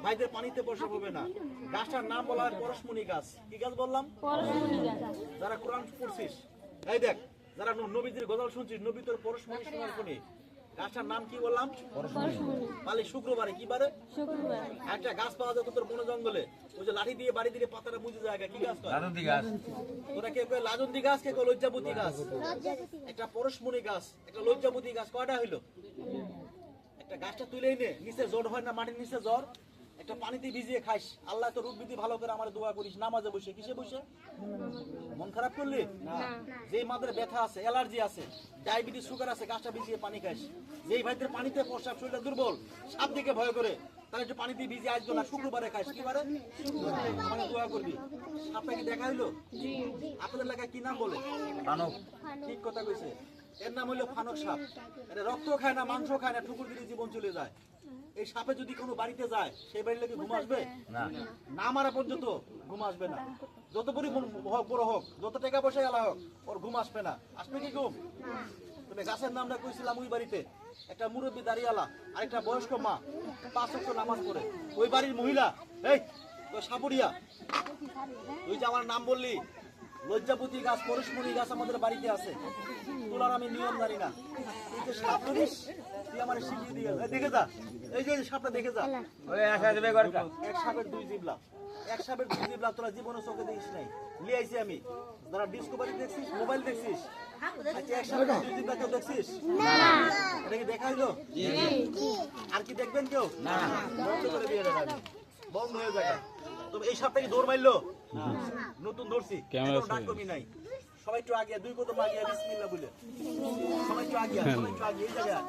ভাইদের পানিতে প্রসাব হবে না। গাছটার নাম বলা হয় পরশমণি গাছ। কি গাছ বললাম? পরশমণি গাছ। যারা কোরআন পড়ছিস, এই দেখ, যারা নবীজির গজল শুনছিস, নবী তোর পরশমণি শোনার কোনে। গাছটার নাম কি বললাম? পরশমণি। পালি শুক্রবারে কি বারে? শুক্রবার। একটা গাছ পাওয়া যেত তোর বন জঙ্গলে, ওই যে লাঠি দিয়ে বাড়ি দিয়ে পাতাটা মুজে যায়, কি গাছ? লাজন্তি গাছ। তোরা কে কয় লাজন্তি গাছ, কে কয় লজ্জাপতি গাছ। একটা পরশমণি গাছ, একটা লজ্জাপতি গাছ, কয়টা হইলো? একটা গাছটা তুলেই নে, নিচে জ্বর হয় না, মাটির নিচে জ্বর, একটা পানিতে ভিজিয়ে খাইস। আল্লাহ তো রূপ বিধি ভালো করে আমার দোয়া করিস। নামাজে বসে, কিসে বসে? মন খারাপ করলি না? যেই মাদের ব্যথা আছে, অ্যালার্জি আছে, ডায়াবেটিস, সুগার আছে, গাছটা ভিজিয়ে পানি খাইস। যেই ভাইদের পানিতে প্রসাব, শরীরটা দুর্বল, সাপ দিকে ভয় করে, তাহলে একটু পানিতে ভিজিয়ে আসবে না, শুক্রবারে খাইস। কি বারে? মানে দোয়া করবি। সাপটা কি দেখা হইলো? আপনাদের এলাকায় কি নাম বলে? ফানক। ঠিক কথা কইছে। এর নাম হইলো ফানক সাপ। এটা রক্ত খায় না, মাংস খায় না, ঠুকুর দিলে জীবন চলে যায়। এই সাপে যদি কোনো বাড়িতে যায়, সেই বাড়ির লোকে ঘুম আসবে না। না মারা পর্যন্ত ঘুম আসবে না। যত পরিমাণ হোক, বড় হোক, যত টাকা পয়সা গেলা হোক, ওর ঘুম আসবে না। আসবে কি ঘুম? তবে গাছের নামটা কইছিলাম, ওই বাড়িতে একটা মুরব্বী দাঁড়িয়ালা আর একটা বয়স্ক মা 5 ওয়াক্ত নামাজ পড়ে। ওই বাড়ির মহিলা, এই তো সাপুরিয়া, তুই যে আমার নাম বললি, লজ্জাপতি গাছ, পরশমণি গাছ আমাদের বাড়িতে আছে। তোলার আমি নিয়ম জানি না, তুই যে সাপ ধরিস, তুই আমার শিখিয়ে দিয়ে দেখে যা। এই যে সাপটা দেখে যা, ওই আসা যাবে গরকা। এক সাপের 2 জিবলা, এক সাপের 2 জিবলা তোরা জীবনে চোখে দেখিস নাই। নিয়ে আইছি আমি। যারা ডিসকভারি দেখছিস, মোবাইল দেখছিস, আচ্ছা এক সাপের 2 জিবলা কেউ দেখছিস? এটা কি দেখা হইলো? আর কি দেখবেন কেউ? না। বন্ধ করে দিয়ে দেবেন, বন্ধ হয়ে যাবে। তবে এই সাপটা কি দৌড় মারলো? নতুন ধরছি, ডাক কমি নাই। সবাই একটু আগে, 2 কদম আগে, বিসমিল্লাহ বলে সবাই একটু আগে, সবাই একটু আগে, এই জায়গায়